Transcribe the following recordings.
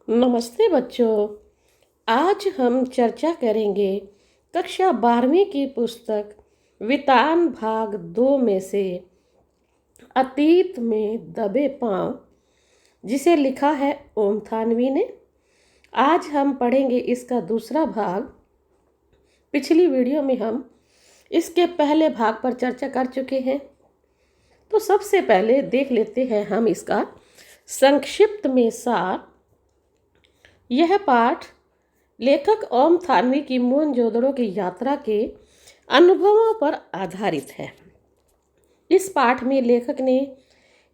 नमस्ते बच्चों। आज हम चर्चा करेंगे कक्षा 12वीं की पुस्तक वितान भाग 2 में से अतीत में दबे पांव, जिसे लिखा है ओम थानवी ने। आज हम पढ़ेंगे इसका दूसरा भाग। पिछली वीडियो में हम इसके पहले भाग पर चर्चा कर चुके हैं, तो सबसे पहले देख लेते हैं हम इसका संक्षिप्त में सार। यह पाठ लेखक ओम थानवी की मोहनजोदड़ो की यात्रा के अनुभवों पर आधारित है। इस पाठ में लेखक ने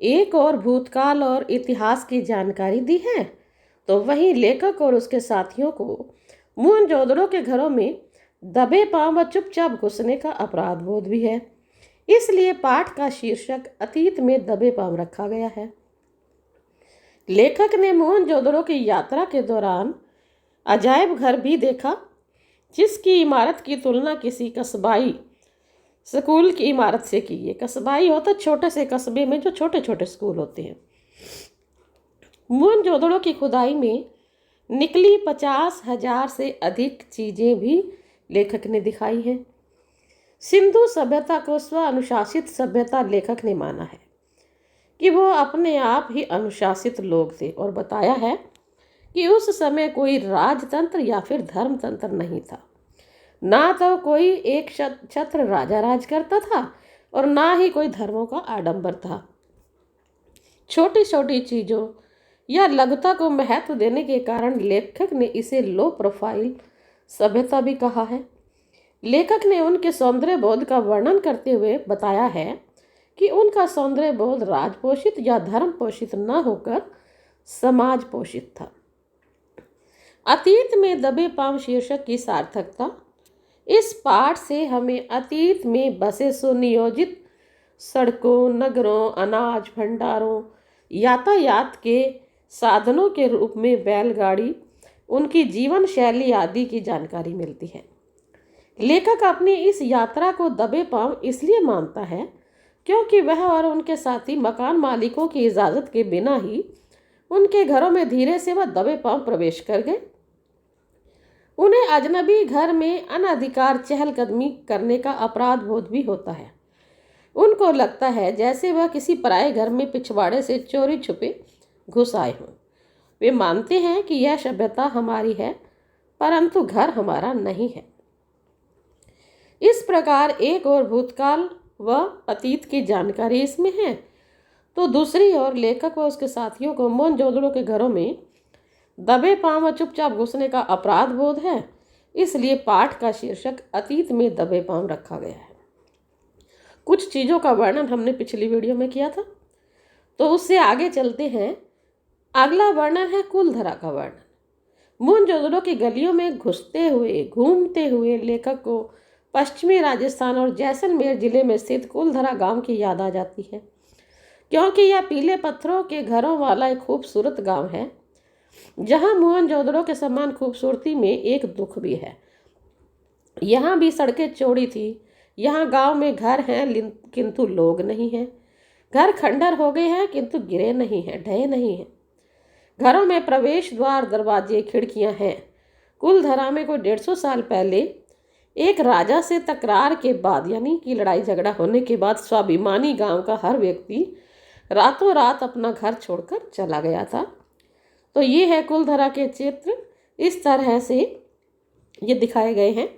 एक और भूतकाल और इतिहास की जानकारी दी है, तो वहीं लेखक और उसके साथियों को मोहनजोदड़ो के घरों में दबे पांव व चुपचाप घुसने का अपराध बोध भी है। इसलिए पाठ का शीर्षक अतीत में दबे पांव रखा गया है। लेखक ने मोहनजोदड़ो की यात्रा के दौरान अजायब घर भी देखा, जिसकी इमारत की तुलना किसी कस्बाई स्कूल की इमारत से की है। कस्बाई होता छोटे से कस्बे में जो छोटे छोटे स्कूल होते हैं। मोहनजोदड़ो की खुदाई में निकली 50,000 से अधिक चीजें भी लेखक ने दिखाई हैं। सिंधु सभ्यता को स्व अनुशासित सभ्यता लेखक ने माना है कि वो अपने आप ही अनुशासित लोग थे, और बताया है कि उस समय कोई राजतंत्र या फिर धर्मतंत्र नहीं था। ना तो कोई एक छत्र राजा राज करता था और ना ही कोई धर्मों का आडंबर था। छोटी छोटी चीज़ों या लघुता को महत्व देने के कारण लेखक ने इसे लो प्रोफाइल सभ्यता भी कहा है। लेखक ने उनके सौंदर्य बोध का वर्णन करते हुए बताया है कि उनका सौंदर्य बोध राजपोषित या धर्म पोषित न होकर समाज पोषित था। अतीत में दबे पांव शीर्षक की सार्थकता। इस पाठ से हमें अतीत में बसे सुनियोजित सड़कों, नगरों, अनाज भंडारों, यातायात के साधनों के रूप में बैलगाड़ी, उनकी जीवन शैली आदि की जानकारी मिलती है। लेखक अपनी इस यात्रा को दबे पांव इसलिए मानता है क्योंकि वह और उनके साथी मकान मालिकों की इजाज़त के बिना ही उनके घरों में धीरे से वह दबे पांव प्रवेश कर गए। उन्हें अजनबी घर में अनधिकार चहलकदमी करने का अपराध बोध भी होता है। उनको लगता है जैसे वह किसी पराये घर में पिछवाड़े से चोरी छुपे घुस आए हों। वे मानते हैं कि यह सभ्यता हमारी है, परंतु घर हमारा नहीं है। इस प्रकार एक और भूतकाल व अतीत की जानकारी इसमें है, तो दूसरी ओर लेखक व उसके साथियों को मोहनजोदड़ो के घरों में दबे पांव व चुपचाप घुसने का अपराध बोध है। इसलिए पाठ का शीर्षक अतीत में दबे पांव रखा गया है। कुछ चीज़ों का वर्णन हमने पिछली वीडियो में किया था, तो उससे आगे चलते हैं। अगला वर्णन है कुलधरा का वर्णन। मोहनजोदड़ो की गलियों में घुसते हुए घूमते हुए लेखक को पश्चिमी राजस्थान और जैसलमेर जिले में स्थित कुलधरा गांव की याद आ जाती है, क्योंकि यह पीले पत्थरों के घरों वाला एक खूबसूरत गांव है, जहां मोहनजोदड़ो के समान खूबसूरती में एक दुख भी है। यहाँ भी सड़कें चौड़ी थी। यहाँ गांव में घर हैं किंतु लोग नहीं हैं। घर खंडर हो गए हैं किंतु गिरे नहीं हैं, ढहे नहीं हैं। घरों में प्रवेश द्वार, दरवाजे, खिड़कियां हैं। कुलधरा में कोई 150 साल पहले एक राजा से तकरार के बाद, यानी कि लड़ाई झगड़ा होने के बाद, स्वाभिमानी गांव का हर व्यक्ति रातों रात अपना घर छोड़कर चला गया था। तो ये है कुलधरा के चित्र। इस तरह से ये दिखाए गए हैं।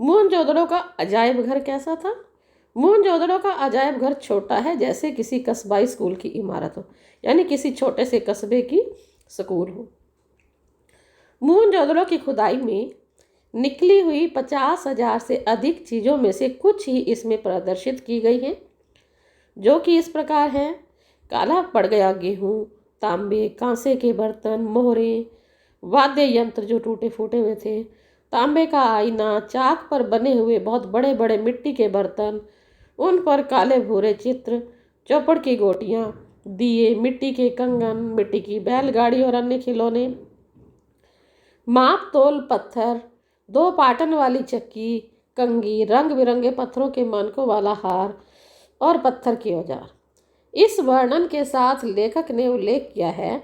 मोहनजोदड़ो का अजायब घर कैसा था? मोहनजोदड़ो का अजायब घर छोटा है, जैसे किसी कस्बाई स्कूल की इमारत हो, यानी किसी छोटे से कस्बे की स्कूल हो। मोहनजोदड़ो की खुदाई में निकली हुई 50,000 से अधिक चीज़ों में से कुछ ही इसमें प्रदर्शित की गई हैं, जो कि इस प्रकार हैं। काला पड़ गया गेहूँ, तांबे, कांसे के बर्तन, मोहरे, वाद्य यंत्र जो टूटे फूटे हुए थे, तांबे का आईना, चाक पर बने हुए बहुत बड़े बड़े मिट्टी के बर्तन, उन पर काले भूरे चित्र, चौपड़ की गोटियाँ, दिए, मिट्टी के कंगन, मिट्टी की बैलगाड़ी और अन्य खिलौने, माप तोल पत्थर, 2 पाटन वाली चक्की, कंघी, रंग बिरंगे पत्थरों के मानकों वाला हार और पत्थर के औजार। इस वर्णन के साथ लेखक ने उल्लेख किया है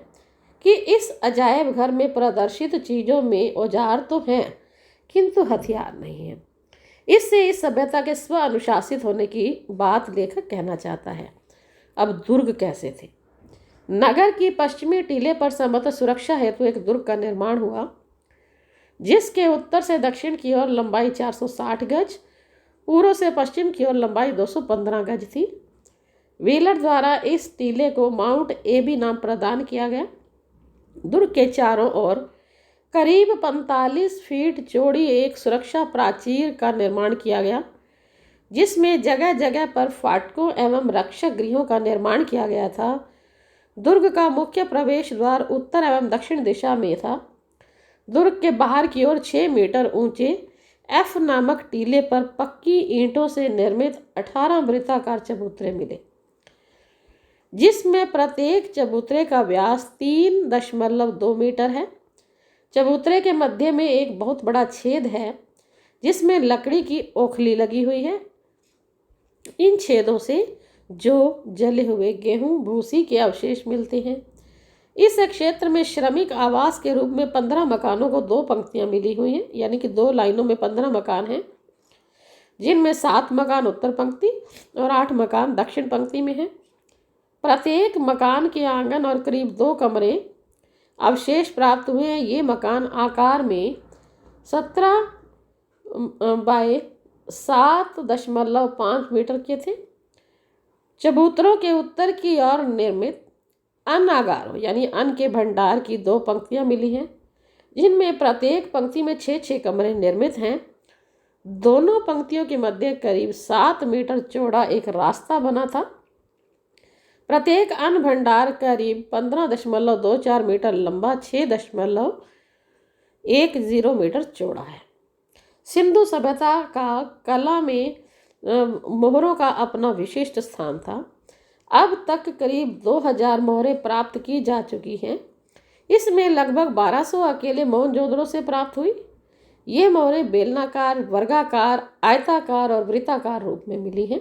कि इस अजायब घर में प्रदर्शित चीज़ों में औजार तो हैं किंतु हथियार नहीं है। इससे इस सभ्यता के स्व अनुशासित होने की बात लेखक कहना चाहता है। अब दुर्ग कैसे थे? नगर की पश्चिमी टीले पर समस्त सुरक्षा हेतु एक दुर्ग का निर्माण हुआ, जिसके उत्तर से दक्षिण की ओर लंबाई 460 गज, पूर्व से पश्चिम की ओर लंबाई 215 गज थी। व्हीलर द्वारा इस टीले को माउंट एबी नाम प्रदान किया गया। दुर्ग के चारों ओर करीब 45 फीट चौड़ी एक सुरक्षा प्राचीर का निर्माण किया गया, जिसमें जगह जगह पर फाटकों एवं रक्षक गृहों का निर्माण किया गया था। दुर्ग का मुख्य प्रवेश द्वार उत्तर एवं दक्षिण दिशा में था। दुर्ग के बाहर की ओर 6 मीटर ऊंचे एफ नामक टीले पर पक्की ईंटों से निर्मित 18 वृत्ताकार चबूतरे मिले, जिसमें प्रत्येक चबूतरे का व्यास 3.2 मीटर है। चबूतरे के मध्य में एक बहुत बड़ा छेद है, जिसमें लकड़ी की ओखली लगी हुई है। इन छेदों से जो जले हुए गेहूं भूसी के अवशेष मिलते हैं। इस क्षेत्र में श्रमिक आवास के रूप में 15 मकानों को 2 पंक्तियां मिली हुई हैं, यानी कि 2 लाइनों में 15 मकान हैं, जिनमें 7 मकान उत्तर पंक्ति और 8 मकान दक्षिण पंक्ति में हैं। प्रत्येक मकान के आंगन और करीब 2 कमरे अवशेष प्राप्त हुए हैं। ये मकान आकार में 17 बाय 7.5 मीटर के थे। चबूतरों के उत्तर की ओर निर्मित अन्नागारों यानी अन्न के भंडार की 2 पंक्तियां मिली हैं, जिनमें प्रत्येक पंक्ति में 6-6 कमरे निर्मित हैं। दोनों पंक्तियों के मध्य करीब 7 मीटर चौड़ा एक रास्ता बना था। प्रत्येक अन्न भंडार करीब 15.24 मीटर लंबा, 6.10 मीटर चौड़ा है। सिंधु सभ्यता का कला में मोहरों का अपना विशिष्ट स्थान था। अब तक करीब 2000 मोहरें प्राप्त की जा चुकी हैं। इसमें लगभग 1200 अकेले मोहनजोदड़ो से प्राप्त हुई। ये मोहरें बेलनाकार, वर्गाकार, आयताकार और वृत्ताकार रूप में मिली हैं।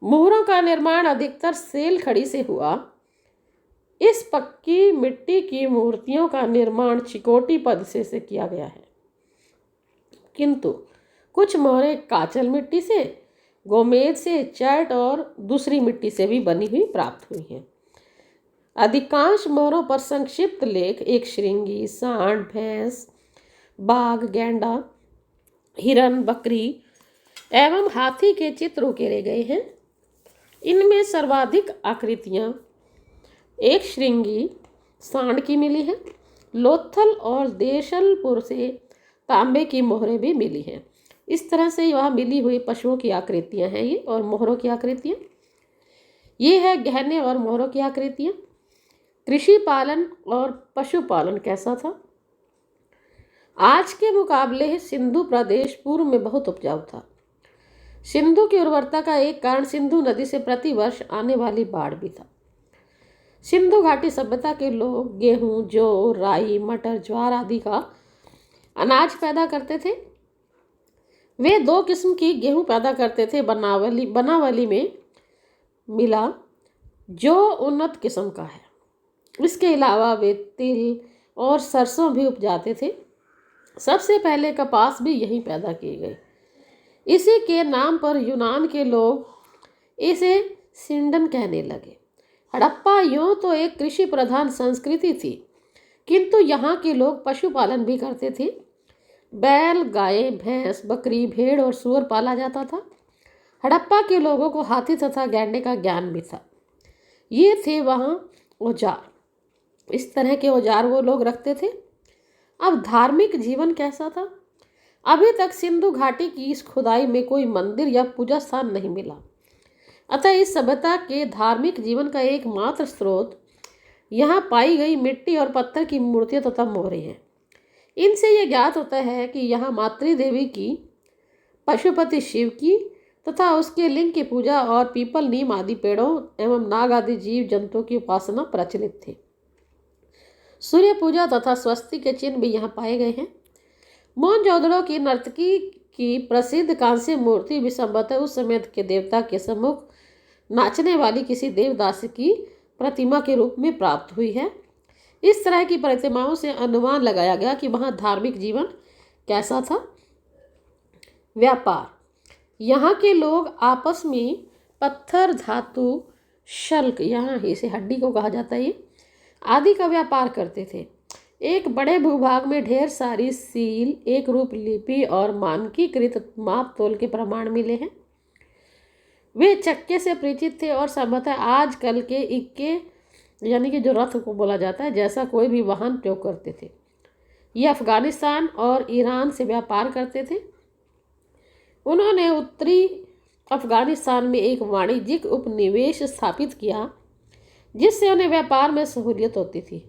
मोहरों का निर्माण अधिकतर सेल खड़ी से हुआ। इस पक्की मिट्टी की मूर्तियों का निर्माण चिकोटी पद्धति से किया गया है, किंतु कुछ मोहरें काचल मिट्टी से, गोमेद से, चट और दूसरी मिट्टी से भी बनी हुई प्राप्त हुई हैं। अधिकांश मोहरों पर संक्षिप्त लेख एक श्रृंगी, सांड, भैंस, बाघ, गेंडा, हिरन, बकरी एवं हाथी के चित्र उकेरे गए हैं। इनमें सर्वाधिक आकृतियां एक श्रृंगी, सांड की मिली हैं। लोथल और देशलपुर से तांबे की मोहरें भी मिली हैं। इस तरह से वहाँ मिली हुई पशुओं की आकृतियां हैं ये, और मोहरों की आकृतियां ये है गहने और मोहरों की आकृतियां। कृषि पालन और पशुपालन कैसा था? आज के मुकाबले सिंधु प्रदेश पूर्व में बहुत उपजाऊ था। सिंधु की उर्वरता का एक कारण सिंधु नदी से प्रतिवर्ष आने वाली बाढ़ भी था। सिंधु घाटी सभ्यता के लोग गेहूं, जौ, राई, मटर, ज्वार आदि का अनाज पैदा करते थे। वे 2 किस्म की गेहूं पैदा करते थे। बनावली में मिला, जो उन्नत किस्म का है। इसके अलावा वे तिल और सरसों भी उपजाते थे। सबसे पहले कपास भी यहीं पैदा की गई। इसी के नाम पर यूनान के लोग इसे सिंडन कहने लगे। हड़प्पा यूं तो एक कृषि प्रधान संस्कृति थी, किंतु यहाँ के लोग पशुपालन भी करते थे। बैल, गाय, भैंस, बकरी, भेड़ और सूअर पाला जाता था। हड़प्पा के लोगों को हाथी तथा गैंडे का ज्ञान भी था। ये थे वहाँ औजार। इस तरह के औजार वो लोग रखते थे। अब धार्मिक जीवन कैसा था? अभी तक सिंधु घाटी की इस खुदाई में कोई मंदिर या पूजा स्थान नहीं मिला। अतः इस सभ्यता के धार्मिक जीवन का एकमात्र स्रोत यहाँ पाई गई मिट्टी और पत्थर की मूर्तियाँ तथा मोहरें हैं। इनसे यह ज्ञात होता है कि यहाँ मातृदेवी की, पशुपति शिव की तथा उसके लिंग की पूजा और पीपल, नीम आदि पेड़ों एवं नाग आदि जीव जंतुओं की उपासना प्रचलित थी। सूर्य पूजा तथा स्वस्ति के चिन्ह भी यहाँ पाए गए हैं। मोहनजोदड़ो की नर्तकी की प्रसिद्ध कांस्य मूर्ति भी संभवतः उस समय के देवता के सम्मुख नाचने वाली किसी देवदासी की प्रतिमा के रूप में प्राप्त हुई है। इस तरह की प्रतिमाओं से अनुमान लगाया गया कि वहाँ धार्मिक जीवन कैसा था। व्यापार। यहाँ के लोग आपस में पत्थर, धातु, शल्क, यहाँ इसे हड्डी को कहा जाता है, ये आदि का व्यापार करते थे। एक बड़े भूभाग में ढेर सारी सील, एक रूप लिपि और मानकीकृत माप तोल के प्रमाण मिले हैं। वे चक्के से परिचित थे और संभवतः आजकल के इक्के यानी कि जो रथ को बोला जाता है जैसा कोई भी वाहन प्रयोग करते थे। ये अफगानिस्तान और ईरान से व्यापार करते थे। उन्होंने उत्तरी अफगानिस्तान में एक वाणिज्यिक उपनिवेश स्थापित किया जिससे उन्हें व्यापार में सहूलियत होती थी।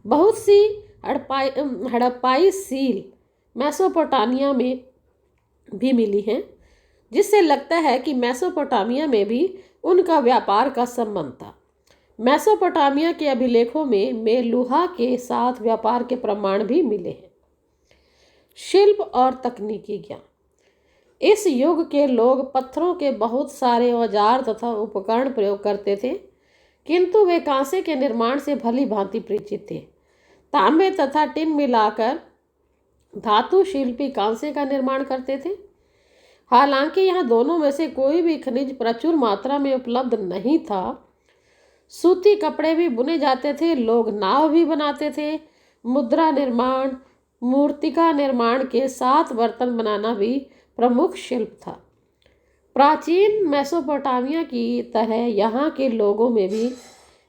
बहुत सी हड़प्पाई सील मेसोपोटामिया में भी मिली हैं, जिससे लगता है कि मेसोपोटामिया में भी उनका व्यापार का संबंध था। मेसोपोटामिया के अभिलेखों में मेलुहा के साथ व्यापार के प्रमाण भी मिले हैं। शिल्प और तकनीकी ज्ञान। इस युग के लोग पत्थरों के बहुत सारे औजार तथा उपकरण प्रयोग करते थे, किंतु वे कांसे के निर्माण से भली भांति परिचित थे। तांबे तथा टिन मिलाकर धातु शिल्पी कांसे का निर्माण करते थे। हालांकि यहाँ दोनों में से कोई भी खनिज प्रचुर मात्रा में उपलब्ध नहीं था। सूती कपड़े भी बुने जाते थे, लोग नाव भी बनाते थे। मुद्रा निर्माण, मूर्तिका निर्माण के साथ बर्तन बनाना भी प्रमुख शिल्प था। प्राचीन मेसोपोटामिया की तरह यहाँ के लोगों में भी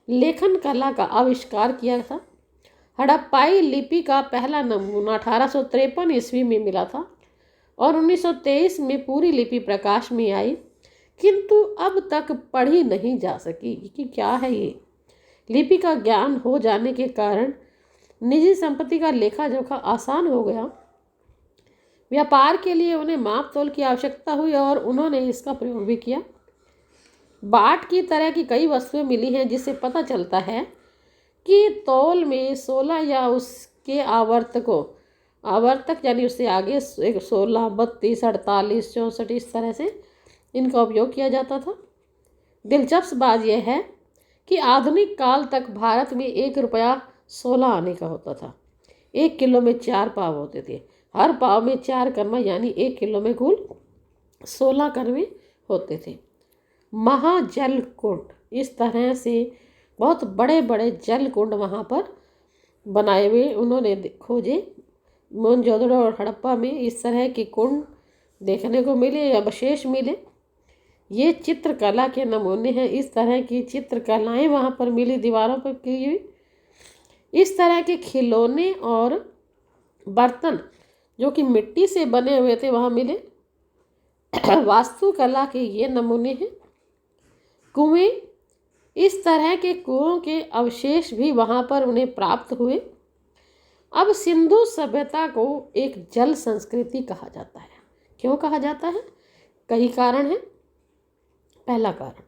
लेखन कला का आविष्कार किया था। हड़प्पाई लिपि का पहला नमूना 1853 ईस्वी में मिला था और 1923 में पूरी लिपि प्रकाश में आई, किंतु अब तक पढ़ी नहीं जा सकी कि क्या है ये। लिपि का ज्ञान हो जाने के कारण निजी संपत्ति का लेखा जोखा आसान हो गया। व्यापार के लिए उन्हें माप तोल की आवश्यकता हुई और उन्होंने इसका प्रयोग भी किया। बाट की तरह की कई वस्तुएं मिली हैं जिससे पता चलता है कि तौल में 16 या उसके आवर्तक यानी उससे आगे 16, 32, 48, 64 इस तरह से इनका उपयोग किया जाता था। दिलचस्प बात यह है कि आधुनिक काल तक भारत में 1 रुपया 16 आने का होता था। 1 किलो में 4 पाव होते थे। हर पाव में 4 कर्मा यानी 1 किलो में कुल 16 कर्मे होते थे। महाजल कुंड, इस तरह से बहुत बड़े बड़े जल कुंड वहाँ पर बनाए हुए उन्होंने खोजे। मोहनजोदड़ो और हड़प्पा में इस तरह के कुंड देखने को मिले या अवशेष मिले। ये चित्रकला के नमूने हैं। इस तरह की चित्रकलाएं वहाँ पर मिली, दीवारों पर की हुई। इस तरह के खिलौने और बर्तन जो कि मिट्टी से बने हुए थे वहाँ मिले। वास्तुकला के ये नमूने हैं। कुएं, इस तरह के कुओं के अवशेष भी वहाँ पर उन्हें प्राप्त हुए। अब सिंधु सभ्यता को एक जल संस्कृति कहा जाता है। क्यों कहा जाता है? कई कारण हैं। पहला कारण,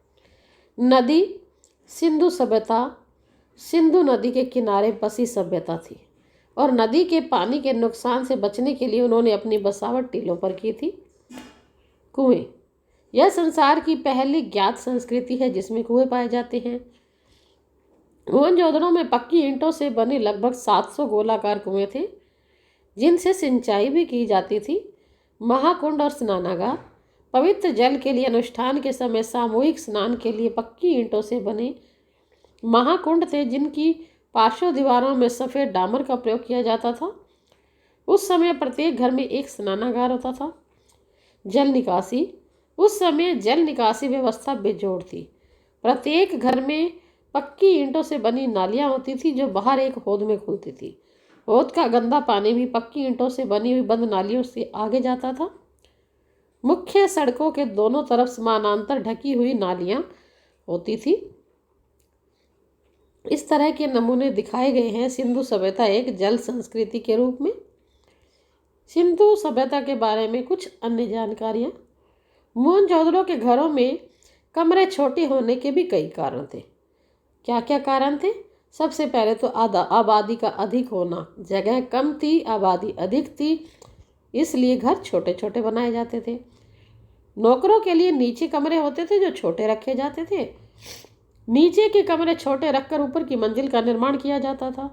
नदी। सिंधु सभ्यता सिंधु नदी के किनारे बसी सभ्यता थी और नदी के पानी के नुकसान से बचने के लिए उन्होंने अपनी बसावट टीलों पर की थी। कुएं, यह संसार की पहली ज्ञात संस्कृति है जिसमें कुएं पाए जाते हैं। मोहनजोदड़ो में पक्की ईंटों से बने लगभग 700 गोलाकार कुएं थे जिनसे सिंचाई भी की जाती थी। महाकुंड और स्नानागार, पवित्र जल के लिए अनुष्ठान के समय सामूहिक स्नान के लिए पक्की ईंटों से बने महाकुंड थे जिनकी पार्श्व दीवारों में सफ़ेद डामर का प्रयोग किया जाता था। उस समय प्रत्येक घर में एक स्नानागार होता था। जल निकासी, उस समय जल निकासी व्यवस्था बेजोड़ थी। प्रत्येक घर में पक्की ईंटों से बनी नालियाँ होती थी जो बाहर एक हौद में खुलती थी। हौद का गंदा पानी भी पक्की ईंटों से बनी हुई बंद नालियों से आगे जाता था। मुख्य सड़कों के दोनों तरफ समानांतर ढकी हुई नालियाँ होती थी। इस तरह के नमूने दिखाए गए हैं। सिंधु सभ्यता एक जल संस्कृति के रूप में। सिंधु सभ्यता के बारे में कुछ अन्य जानकारियाँ। मोहनजोदड़ो के घरों में कमरे छोटे होने के भी कई कारण थे। क्या क्या कारण थे? सबसे पहले तो आबादी का अधिक होना। जगह कम थी, आबादी अधिक थी, इसलिए घर छोटे छोटे बनाए जाते थे। नौकरों के लिए नीचे कमरे होते थे जो छोटे रखे जाते थे। नीचे के कमरे छोटे रखकर ऊपर की मंजिल का निर्माण किया जाता था।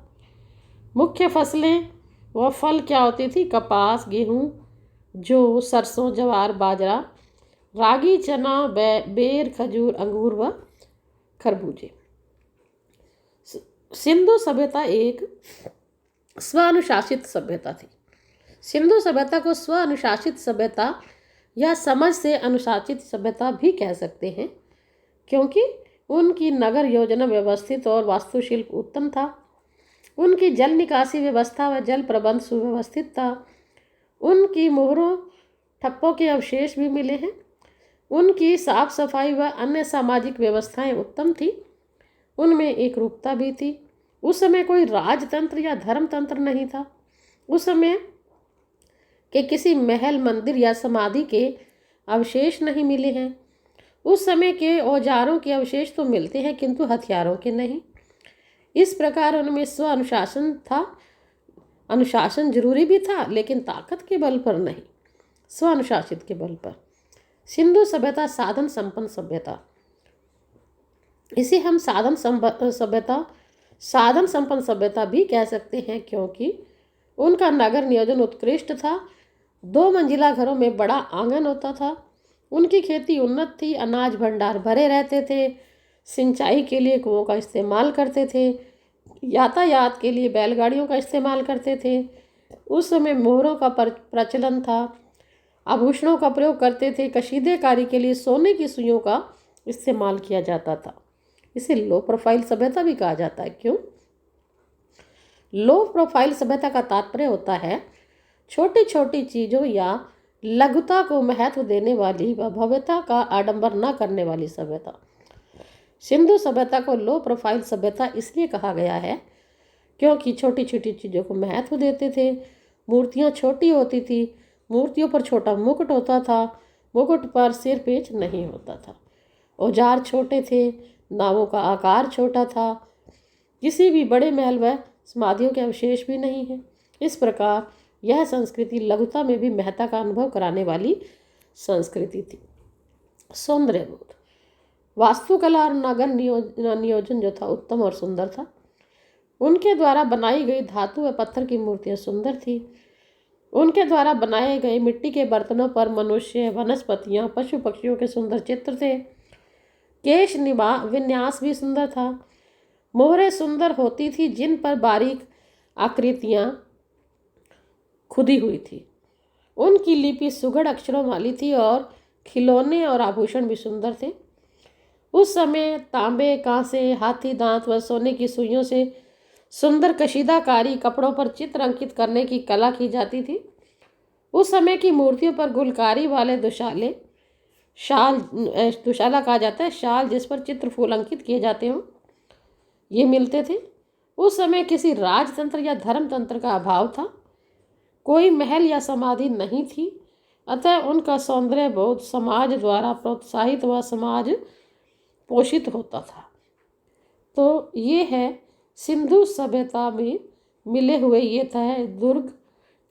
मुख्य फसलें व फल क्या होती थी? कपास, गेहूँ, जौ, सरसों, ज्वार, बाजरा, रागी, चना, बेर, खजूर, अंगूर व खरबूजे। सिंधु सभ्यता एक स्वानुशासित सभ्यता थी। सिंधु सभ्यता को स्वानुशासित सभ्यता या समझ से अनुशासित सभ्यता भी कह सकते हैं, क्योंकि उनकी नगर योजना व्यवस्थित और वास्तुशिल्प उत्तम था। उनकी जल निकासी व्यवस्था व जल प्रबंध सुव्यवस्थित था। उनकी मोहरों ठप्पों के अवशेष भी मिले हैं। उनकी साफ सफाई व अन्य सामाजिक व्यवस्थाएं उत्तम थी। उनमें एक रूपता भी थी। उस समय कोई राजतंत्र या धर्मतंत्र नहीं था। उस समय के किसी महल, मंदिर या समाधि के अवशेष नहीं मिले हैं। उस समय के औजारों के अवशेष तो मिलते हैं, किंतु हथियारों के नहीं। इस प्रकार उनमें स्व अनुशासन था। अनुशासन जरूरी भी था, लेकिन ताकत के बल पर नहीं, स्व अनुशासित के बल पर। सिंधु सभ्यता साधन संपन्न सभ्यता, इसे हम साधन संपन्न सभ्यता भी कह सकते हैं, क्योंकि उनका नगर नियोजन उत्कृष्ट था। 2 मंजिला घरों में बड़ा आंगन होता था। उनकी खेती उन्नत थी। अनाज भंडार भरे रहते थे। सिंचाई के लिए कुओं का इस्तेमाल करते थे। यातायात के लिए बैलगाड़ियों का इस्तेमाल करते थे। उस समय मोहरों का प्रचलन था। आभूषणों का प्रयोग करते थे। कशीदेकारी के लिए सोने की सुइयों का इस्तेमाल किया जाता था। इसे लो प्रोफाइल सभ्यता भी कहा जाता है। क्यों? लो प्रोफाइल सभ्यता का तात्पर्य होता है छोटी छोटी चीज़ों या लघुता को महत्व देने वाली व भव्यता का आडंबर न करने वाली सभ्यता। सिंधु सभ्यता को लो प्रोफाइल सभ्यता इसलिए कहा गया है क्योंकि छोटी छोटी चीज़ों को महत्व देते थे। मूर्तियाँ छोटी होती थी। मूर्तियों पर छोटा मुकुट होता था। मुकुट पर सिर पेच नहीं होता था। औजार छोटे थे। नावों का आकार छोटा था। किसी भी बड़े महल व समाधियों के अवशेष भी नहीं है। इस प्रकार यह संस्कृति लघुता में भी महत्ता का अनुभव कराने वाली संस्कृति थी। सौंदर्य बोध, वास्तुकला और नगर नियोजन जो था उत्तम और सुंदर था। उनके द्वारा बनाई गई धातु व पत्थर की मूर्तियाँ सुंदर थी। उनके द्वारा बनाए गए मिट्टी के बर्तनों पर मनुष्य, वनस्पतियाँ, पशु पक्षियों के सुंदर चित्र थे। केश विन्यास भी सुंदर था। मोहरें सुंदर होती थी, जिन पर बारीक आकृतियाँ खुदी हुई थी। उनकी लिपि सुघड़ अक्षरों वाली थी और खिलौने और आभूषण भी सुंदर थे। उस समय तांबे, कांसे, हाथी दांत व सोने की सुइयों से सुंदर कशीदाकारी, कपड़ों पर चित्र अंकित करने की कला की जाती थी। उस समय की मूर्तियों पर गुलकारी वाले दुशाला कहा जाता है, शाल जिस पर चित्र फूल अंकित किए जाते हों, ये मिलते थे। उस समय किसी राजतंत्र या धर्मतंत्र का अभाव था। कोई महल या समाधि नहीं थी। अतः उनका सौंदर्य बोध समाज द्वारा प्रोत्साहित व समाज पोषित होता था। तो ये है सिंधु सभ्यता में मिले हुए, ये था दुर्ग,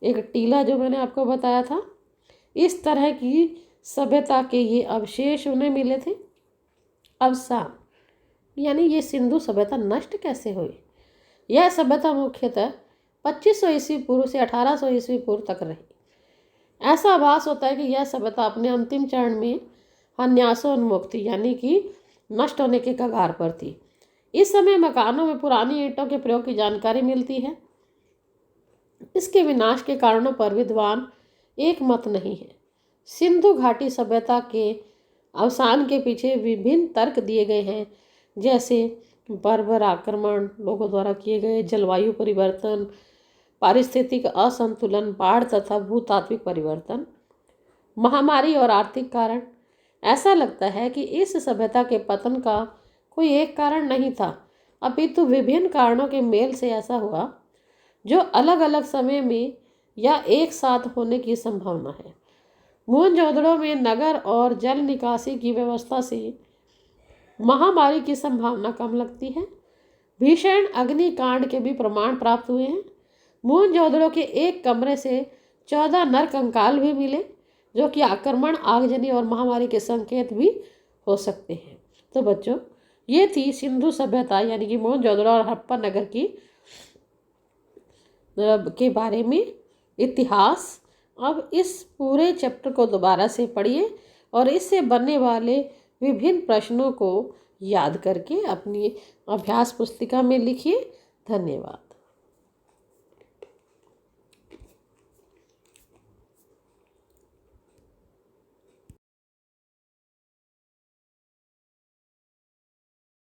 एक टीला जो मैंने आपको बताया था। इस तरह की सभ्यता के ये अवशेष उन्हें मिले थे। अवसान, यानी ये सिंधु सभ्यता नष्ट कैसे हुई? यह सभ्यता मुख्यतः 2500 ईस्वी पूर्व से 1800 ईस्वी पूर्व तक रही। ऐसा आभास होता है कि यह सभ्यता अपने अंतिम चरण में हन्यासोन्मुख थी, यानी कि नष्ट होने के कगार पर थी। इस समय मकानों में पुरानी ईंटों के प्रयोग की जानकारी मिलती है। इसके विनाश के कारणों पर विद्वान एक मत नहीं है। सिंधु घाटी सभ्यता के अवसान के पीछे विभिन्न तर्क दिए गए हैं, जैसे बर्बर आक्रमण, लोगों द्वारा किए गए जलवायु परिवर्तन, पारिस्थितिक असंतुलन, बाढ़ तथा भूतात्विक परिवर्तन, महामारी और आर्थिक कारण। ऐसा लगता है कि इस सभ्यता के पतन का कोई एक कारण नहीं था, अपितु विभिन्न कारणों के मेल से ऐसा हुआ जो अलग अलग समय में या एक साथ होने की संभावना है। मोहनजोदड़ो में नगर और जल निकासी की व्यवस्था से महामारी की संभावना कम लगती है। भीषण अग्निकांड के भी प्रमाण प्राप्त हुए हैं। मोहनजोदड़ो के एक कमरे से 14 नर कंकाल भी मिले, जो कि आक्रमण, आगजनी और महामारी के संकेत भी हो सकते हैं। तो बच्चों, ये थी सिंधु सभ्यता यानी कि मोहनजोदड़ो और हड़प्पा नगर की के बारे में, इतिहास। अब इस पूरे चैप्टर को दोबारा से पढ़िए और इससे बनने वाले विभिन्न प्रश्नों को याद करके अपनी अभ्यास पुस्तिका में लिखिए। धन्यवाद।